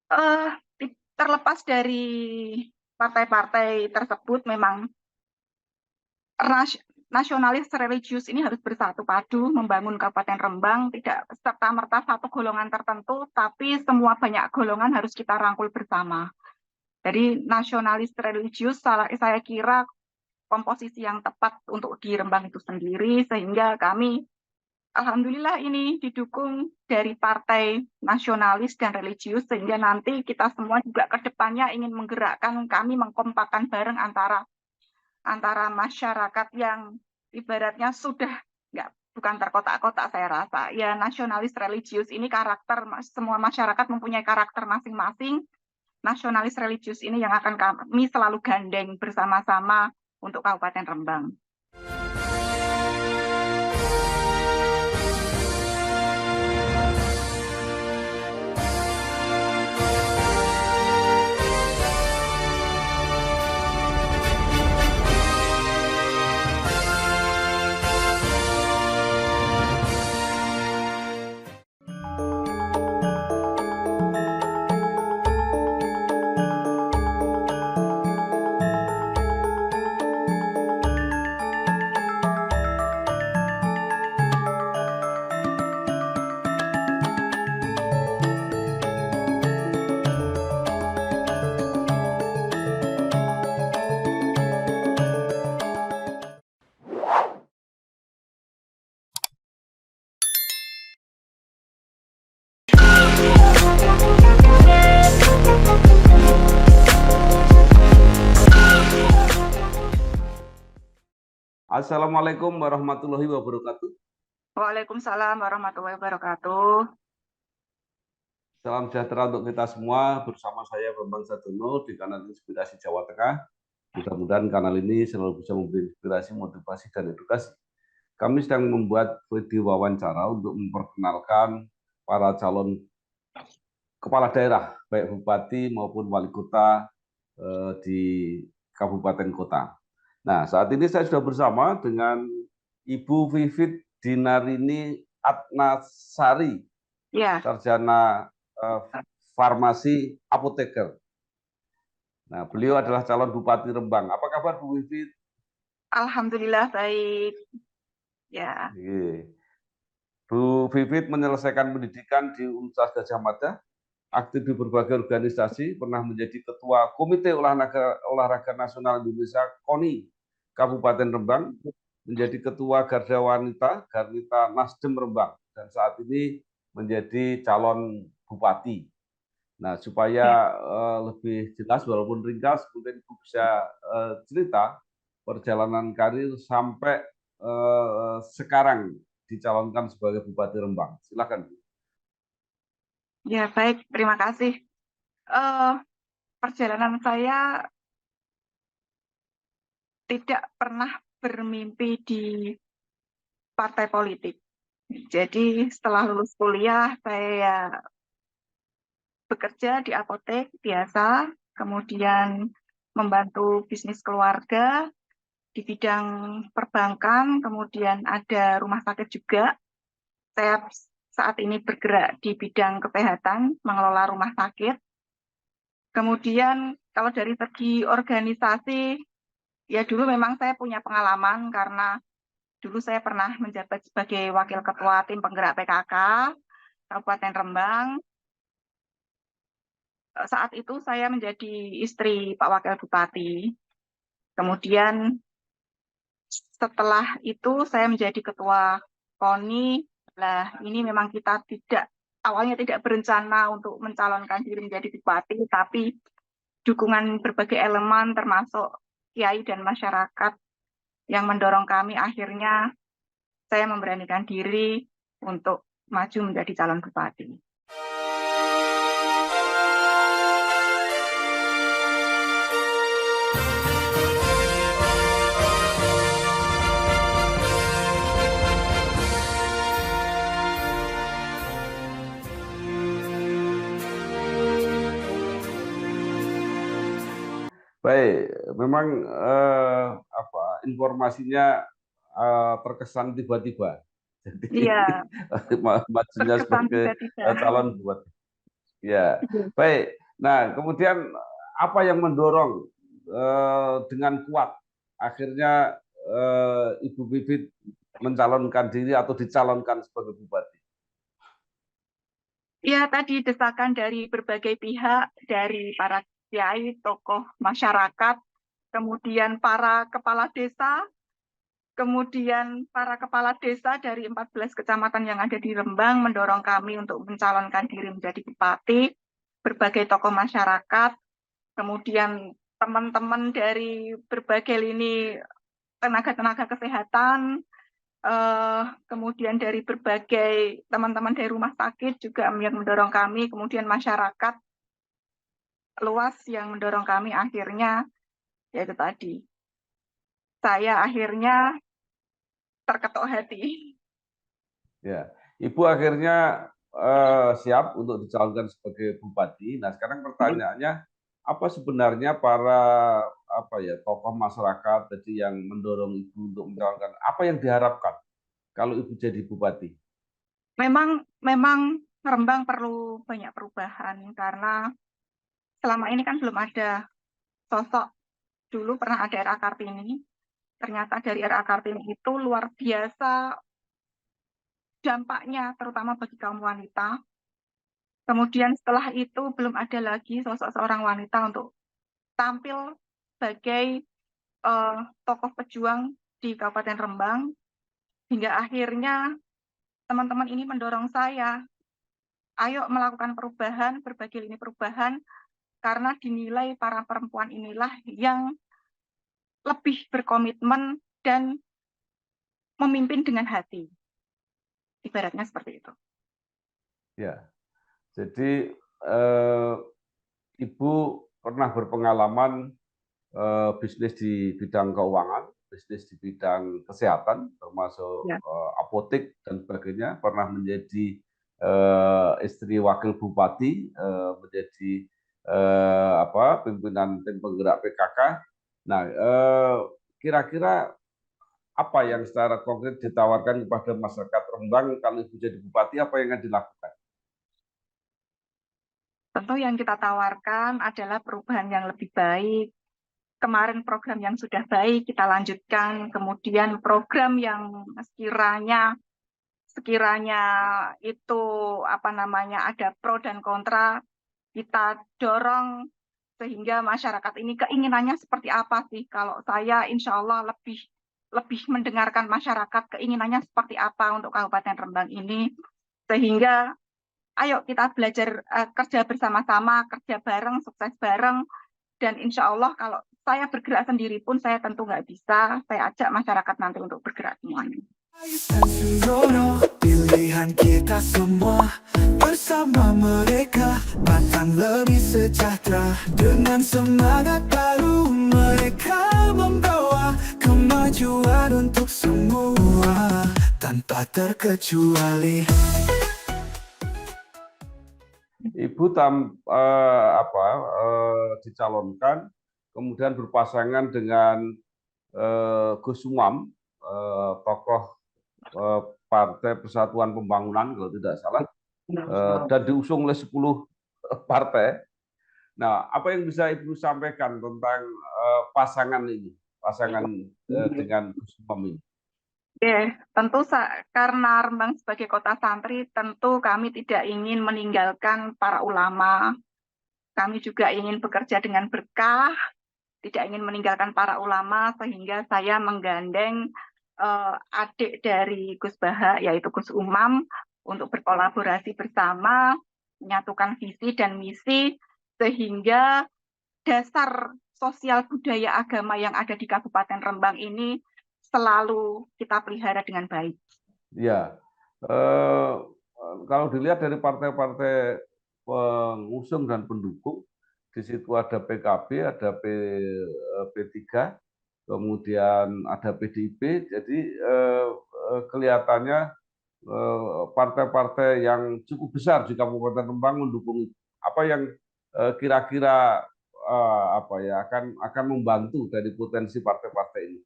Eh, Terlepas dari partai-partai tersebut, memang nasionalis religius ini harus bersatu padu membangun Kabupaten Rembang, tidak serta-merta satu golongan tertentu, tapi semua banyak golongan harus kita rangkul bersama. Jadi nasionalis religius saya kira komposisi yang tepat untuk di Rembang itu sendiri, sehingga kami alhamdulillah ini didukung dari partai nasionalis dan religius, sehingga nanti kita semua juga ke depannya ingin menggerakkan, kami mengkompakan bareng antara masyarakat yang ibaratnya sudah bukan terkotak-kotak, saya rasa ya nasionalis religius ini karakter, semua masyarakat mempunyai karakter masing-masing. Nasionalis religius ini yang akan kami selalu gandeng bersama-sama untuk Kabupaten Rembang. Assalamualaikum warahmatullahi wabarakatuh. Waalaikumsalam warahmatullahi wabarakatuh. Salam sejahtera untuk kita semua. Bersama saya Bambang Sadono di kanal Inspirasi Jawa Tengah. Mudah-mudahan kanal ini selalu bisa memberi inspirasi, motivasi, dan edukasi. Kami sedang membuat video wawancara untuk memperkenalkan para calon kepala daerah, baik bupati maupun wali kota di kabupaten kota. Nah, saat ini saya sudah bersama dengan Ibu Vivit Dinarini Atnasari, Ya, sarjana farmasi apoteker. Nah, beliau adalah calon Bupati Rembang. Apa kabar Bu Vivit? alhamdulillah baik. Ya, Bu Vivit menyelesaikan pendidikan di Universitas Gadjah Mada, aktif di berbagai organisasi, pernah menjadi Ketua Komite Olahraga Nasional Indonesia KONI Kabupaten Rembang, menjadi Ketua Garda Wanita Nasdem Rembang, dan saat ini menjadi calon Bupati. Nah, supaya lebih jelas walaupun ringkas, mungkin Ibu bisa cerita perjalanan karir sampai sekarang dicalonkan sebagai Bupati Rembang. Silakan, Bu. ya baik. Terima kasih. Perjalanan saya tidak pernah bermimpi di partai politik. Jadi setelah lulus kuliah, saya bekerja di apotek biasa, kemudian membantu bisnis keluarga di bidang perbankan, kemudian ada rumah sakit juga. Saya saat ini bergerak di bidang kesehatan, mengelola rumah sakit. Kemudian kalau dari segi organisasi, ya dulu memang saya punya pengalaman karena dulu saya pernah menjabat sebagai wakil ketua tim penggerak PKK Kabupaten Rembang. Saat itu saya menjadi istri Pak Wakil Bupati. Kemudian setelah itu saya menjadi ketua KONI. Nah, ini memang kita awalnya tidak berencana untuk mencalonkan diri menjadi bupati, tapi dukungan berbagai elemen termasuk kiai dan masyarakat yang mendorong kami, akhirnya saya memberanikan diri untuk maju menjadi calon bupati. Baik, memang informasinya terkesan tiba-tiba. Jadi Iya, majunya terkesan sebagai tiba-tiba. calon bupati. Ya, baik. Nah, kemudian apa yang mendorong dengan kuat akhirnya Ibu Vivit mencalonkan diri atau dicalonkan sebagai bupati? Ya, tadi desakan dari berbagai pihak, dari para kiai, tokoh masyarakat, kemudian para kepala desa dari 14 kecamatan yang ada di Rembang mendorong kami untuk mencalonkan diri menjadi bupati, berbagai tokoh masyarakat, kemudian teman-teman dari berbagai lini tenaga-tenaga kesehatan, kemudian dari berbagai teman-teman dari rumah sakit juga yang mendorong kami, kemudian masyarakat luas yang mendorong kami akhirnya, yaitu tadi, saya akhirnya terketuk hati. Ya, Ibu akhirnya siap untuk dicalonkan sebagai bupati. Nah, sekarang pertanyaannya, apa sebenarnya para tokoh masyarakat tadi yang mendorong Ibu untuk mencalonkan? Apa yang diharapkan kalau Ibu jadi bupati? Memang Rembang perlu banyak perubahan karena selama ini kan belum ada sosok. Dulu pernah ada RA Kartini, ternyata dari RA Kartini itu luar biasa dampaknya terutama bagi kaum wanita. Kemudian setelah itu belum ada lagi sosok seorang wanita untuk tampil sebagai tokoh pejuang di Kabupaten Rembang, hingga akhirnya teman-teman ini mendorong saya, ayo melakukan perubahan, berbagai lini perubahan, karena dinilai para perempuan inilah yang lebih berkomitmen dan memimpin dengan hati. Ibaratnya seperti itu. Ya, jadi Ibu pernah berpengalaman bisnis di bidang keuangan, bisnis di bidang kesehatan, termasuk Ya. apotek dan sebagainya, pernah menjadi istri wakil bupati, menjadi pimpinan tim penggerak PKK. Nah, kira-kira apa yang secara konkret ditawarkan kepada masyarakat Rembang kalau Ibu jadi bupati, apa yang akan dilakukan? Tentu yang kita tawarkan adalah perubahan yang lebih baik. Kemarin program yang sudah baik kita lanjutkan, kemudian program yang sekiranya itu ada pro dan kontra, kita dorong sehingga masyarakat ini keinginannya seperti apa sih. Kalau saya insya Allah lebih mendengarkan masyarakat keinginannya seperti apa untuk Kabupaten Rembang ini, sehingga ayo kita belajar kerja bersama-sama, kerja bareng, sukses bareng, dan insya Allah kalau saya bergerak sendiri pun saya tentu nggak bisa, saya ajak masyarakat nanti untuk bergerak semuanya. Pilihan kita semua bersama mereka Batang lebih sejahtera dengan semangat baru mereka membawa kemajuan untuk semua tanpa terkecuali. Ibu dicalonkan, kemudian berpasangan dengan Gus Umam, tokoh Partai Persatuan Pembangunan kalau tidak salah, dan diusung oleh 10 partai. Nah, apa yang bisa Ibu sampaikan tentang pasangan dengan Gus Umam ini? Tentu karena Rembang sebagai kota santri, tentu kami tidak ingin meninggalkan para ulama. Kami juga ingin bekerja dengan berkah, tidak ingin meninggalkan para ulama, sehingga saya menggandeng adik dari Gus Baha, yaitu Gus Umam, untuk berkolaborasi bersama, menyatukan visi dan misi, sehingga dasar sosial budaya agama yang ada di Kabupaten Rembang ini selalu kita pelihara dengan baik. Ya, kalau dilihat dari partai-partai pengusung dan pendukung, di situ ada PKB, ada P3, kemudian ada PDIP, jadi kelihatannya partai-partai yang cukup besar di Kabupaten Rembang mendukung itu. Apa yang kira-kira akan membantu dari potensi partai-partai ini?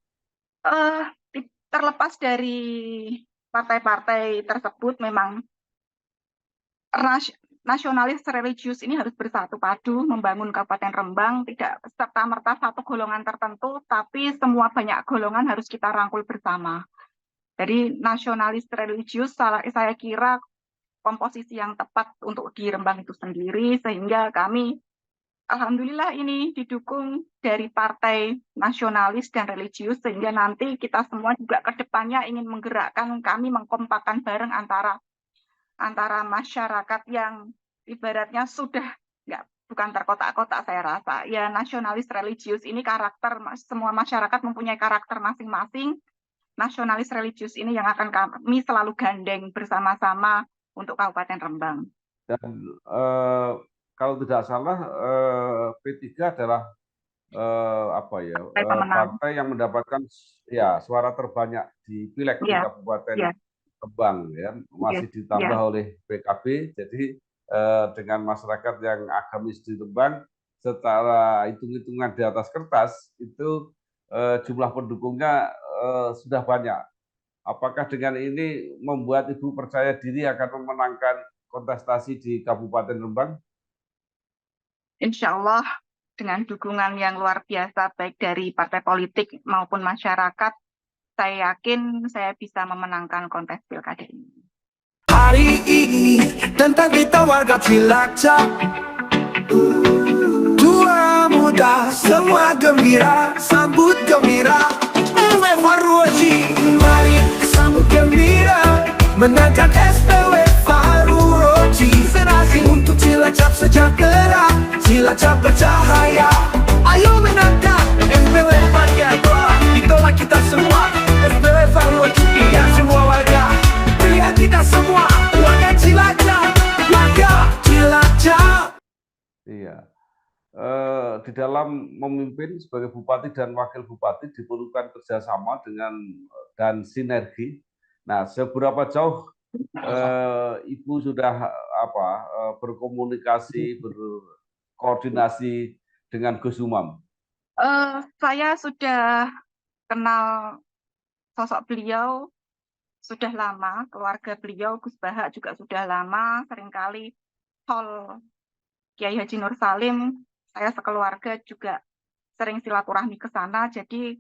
Terlepas dari partai-partai tersebut, memang nasionalis religius ini harus bersatu padu membangun Kabupaten Rembang, tidak serta-merta satu golongan tertentu, tapi semua banyak golongan harus kita rangkul bersama. Jadi nasionalis religius saya kira komposisi yang tepat untuk di Rembang itu sendiri, sehingga kami alhamdulillah ini didukung dari partai nasionalis dan religius, sehingga nanti kita semua juga ke depannya ingin menggerakkan, kami mengkompakkan bareng antara masyarakat yang ibaratnya sudah bukan terkotak-kotak, saya rasa ya nasionalis religius ini karakter, semua masyarakat mempunyai karakter masing-masing. Nasionalis religius ini yang akan kami selalu gandeng bersama-sama untuk Kabupaten Rembang. Dan kalau tidak salah P3 adalah partai yang mendapatkan suara terbanyak di pileg di Kabupaten Rembang, ya, masih ditambah oleh PKB. Jadi dengan masyarakat yang agamis di Rembang, secara hitung-hitungan di atas kertas itu jumlah pendukungnya sudah banyak. Apakah dengan ini membuat Ibu percaya diri akan memenangkan kontestasi di Kabupaten Rembang? Insya Allah dengan dukungan yang luar biasa baik dari partai politik maupun masyarakat, saya yakin saya bisa memenangkan kontes pilkada ini. Hari ini tentang kita warga Cilacap, tua muda semua gembira, sambut gembira. Farroji, mari sambut gembira, menangkan SPW Farroji. Senasib untuk Cilacap sejahtera, Cilacap bercahaya. Ayo menangkan SPW Farroji, itulah kita semua. SPW Farroji, ya semua warga, pilihan kita semua, warga Cilacap, warga Cilacap. Iya. Di dalam memimpin sebagai bupati dan wakil bupati diperlukan kerjasama dan sinergi. Nah, seberapa jauh Ibu sudah berkomunikasi, berkoordinasi dengan Gus Umam? Saya sudah kenal sosok beliau sudah lama, keluarga beliau Gus Bahak juga sudah lama, seringkali Hall Kiai Haji Nur Salim, saya sekeluarga juga sering silaturahmi ke sana, jadi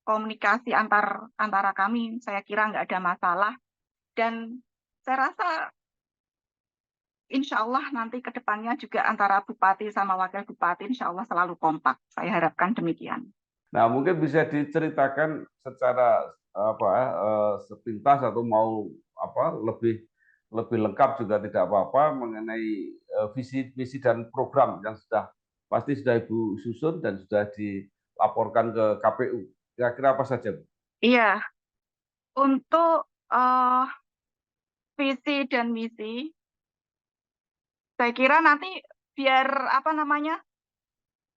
komunikasi antara kami saya kira nggak ada masalah, dan saya rasa insya Allah nanti ke depannya juga antara bupati sama wakil bupati insya Allah selalu kompak, saya harapkan demikian. Nah, mungkin bisa diceritakan secara sepintas atau mau lebih lengkap juga tidak apa-apa mengenai visi misi dan program yang pasti sudah Ibu susun dan sudah dilaporkan ke KPU. Kira-kira apa saja, Bu? Iya, untuk visi dan misi, saya kira nanti biar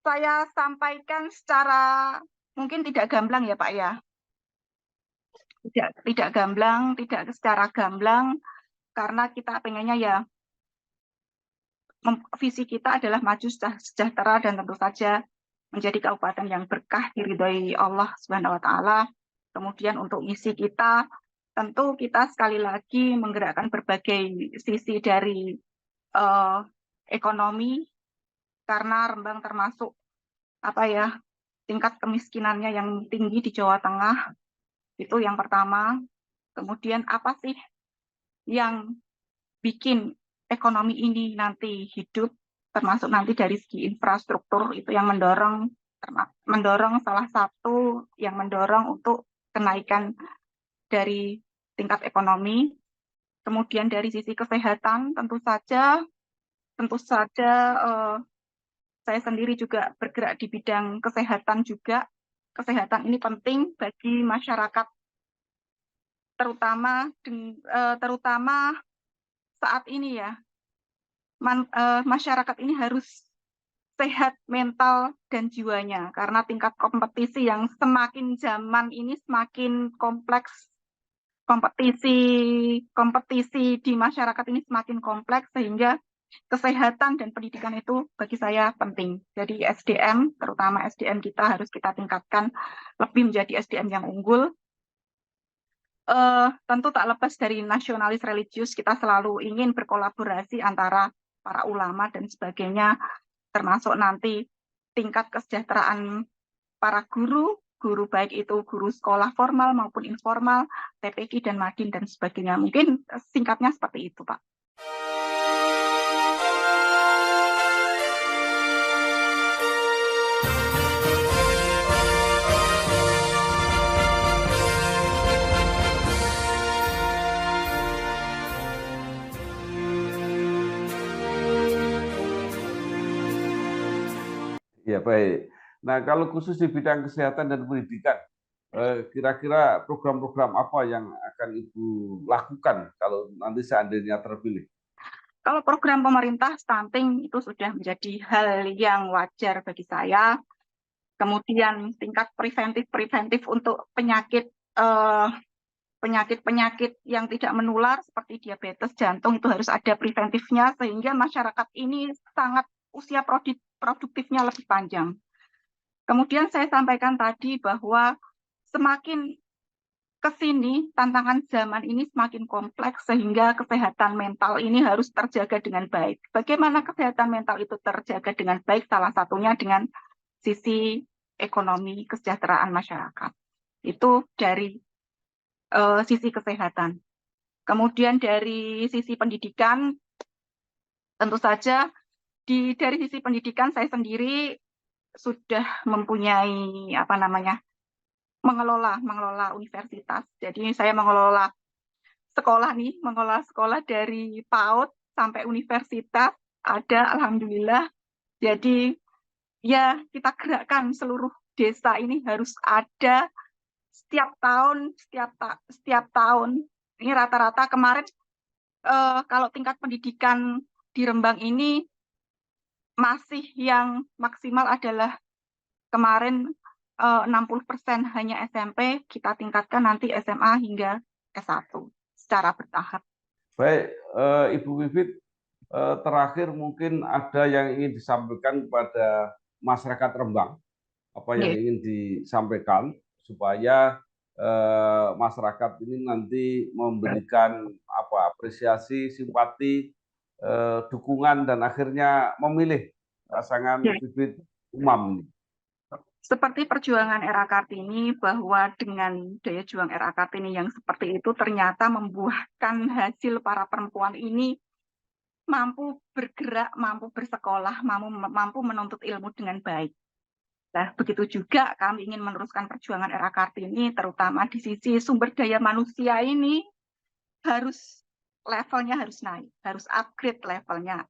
saya sampaikan secara mungkin tidak gamblang ya Pak ya. Tidak gamblang, tidak secara gamblang, karena kita pengennya ya visi kita adalah maju sejahtera dan tentu saja menjadi kabupaten yang berkah diridhoi Allah Subhanahu wa taala. Kemudian untuk misi kita tentu kita sekali lagi menggerakkan berbagai sisi dari ekonomi, karena Rembang termasuk tingkat kemiskinannya yang tinggi di Jawa Tengah. Itu yang pertama. Kemudian apa sih yang bikin ekonomi ini nanti hidup, termasuk nanti dari segi infrastruktur, itu yang mendorong salah satu yang mendorong untuk kenaikan dari tingkat ekonomi. Kemudian dari sisi kesehatan tentu saja saya sendiri juga bergerak di bidang kesehatan juga. Kesehatan ini penting bagi masyarakat, terutama saat ini ya. Masyarakat ini harus sehat mental dan jiwanya, karena tingkat kompetisi yang semakin zaman ini semakin kompleks. Kompetisi di masyarakat ini semakin kompleks, sehingga kesehatan dan pendidikan itu bagi saya penting. Jadi SDM, terutama SDM kita harus kita tingkatkan lebih menjadi SDM yang unggul. Tentu tak lepas dari nasionalis religius, kita selalu ingin berkolaborasi antara para ulama dan sebagainya, termasuk nanti tingkat kesejahteraan para guru baik itu guru sekolah formal maupun informal, TPQ dan Madin dan sebagainya. Mungkin singkatnya seperti itu, Pak. Ya, baik. Nah, kalau khusus di bidang kesehatan dan pendidikan, kira-kira program-program apa yang akan Ibu lakukan kalau nanti seandainya terpilih? Kalau program pemerintah stunting itu sudah menjadi hal yang wajar bagi saya. Kemudian tingkat preventif untuk penyakit yang tidak menular seperti diabetes, jantung itu harus ada preventifnya sehingga masyarakat ini sangat usia produktifnya lebih panjang. Kemudian saya sampaikan tadi bahwa semakin ke sini tantangan zaman ini semakin kompleks sehingga kesehatan mental ini harus terjaga dengan baik. Bagaimana kesehatan mental itu terjaga dengan baik? Salah satunya dengan sisi ekonomi kesejahteraan masyarakat. Itu dari sisi kesehatan. Kemudian dari sisi pendidikan, tentu saja dari sisi pendidikan saya sendiri sudah mempunyai mengelola universitas. Jadi saya mengelola sekolah dari PAUD sampai universitas ada, alhamdulillah. Jadi ya kita gerakkan seluruh desa ini harus ada setiap tahun. Ini rata-rata kemarin kalau tingkat pendidikan di Rembang ini masih yang maksimal adalah kemarin 60% hanya SMP, kita tingkatkan nanti SMA hingga S1 secara bertahap. Baik, Ibu Vivit, terakhir mungkin ada yang ingin disampaikan kepada masyarakat Rembang, apa yang ingin disampaikan supaya masyarakat ini nanti memberikan apresiasi, simpati, dukungan dan akhirnya memilih pasangan Vivit Umam. Seperti perjuangan RA Kartini, bahwa dengan daya juang RA Kartini yang seperti itu ternyata membuahkan hasil para perempuan ini mampu bergerak, mampu bersekolah, mampu menuntut ilmu dengan baik. Nah, begitu juga kami ingin meneruskan perjuangan RA Kartini, terutama di sisi sumber daya manusia ini levelnya harus naik, harus upgrade levelnya.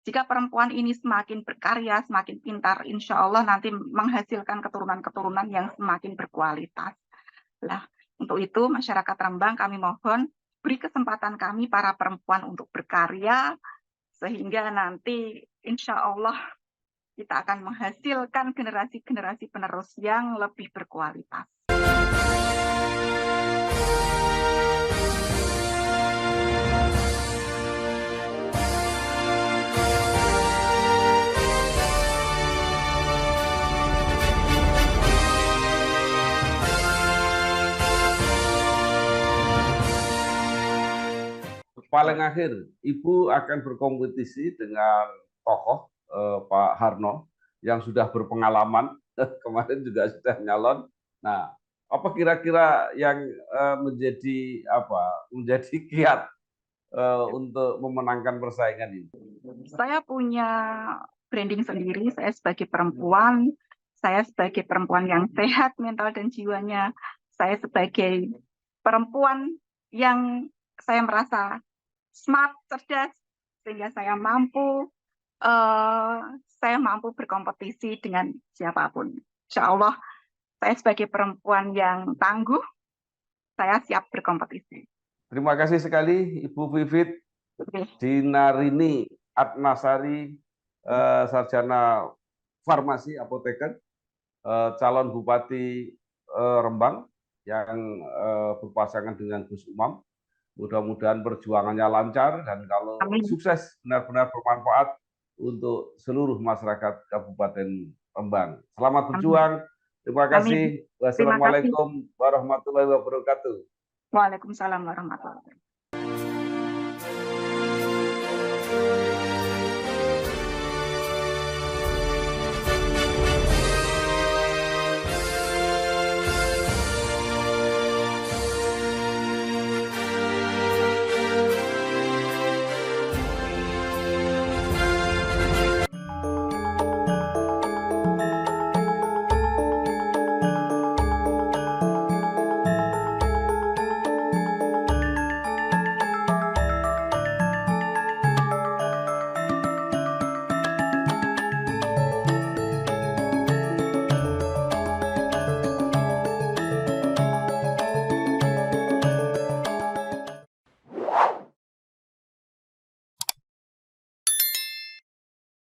Jika perempuan ini semakin berkarya, semakin pintar, insya Allah nanti menghasilkan keturunan-keturunan yang semakin berkualitas. Nah, untuk itu masyarakat Rembang kami mohon beri kesempatan kami para perempuan untuk berkarya, sehingga nanti insya Allah kita akan menghasilkan generasi-generasi penerus yang lebih berkualitas. Paling akhir, Ibu akan berkompetisi dengan tokoh Pak Harno yang sudah berpengalaman, kemarin juga sudah nyalon. Nah, apa kira-kira yang menjadi kiat untuk memenangkan persaingan ini? Saya punya branding sendiri, saya sebagai perempuan yang sehat mental dan jiwanya, saya sebagai perempuan yang saya merasa smart, cerdas, sehingga saya mampu berkompetisi dengan siapapun. Insya Allah, saya sebagai perempuan yang tangguh, saya siap berkompetisi. Terima kasih sekali Ibu Vivit Dinarini Atnasari, sarjana farmasi apoteker, calon Bupati Rembang yang berpasangan dengan Gus Umam. Mudah-mudahan perjuangannya lancar dan kalau sukses benar-benar bermanfaat untuk seluruh masyarakat Kabupaten Rembang. Selamat berjuang. Terima kasih. Wassalamualaikum warahmatullahi wabarakatuh. Waalaikumsalam warahmatullahi wabarakatuh.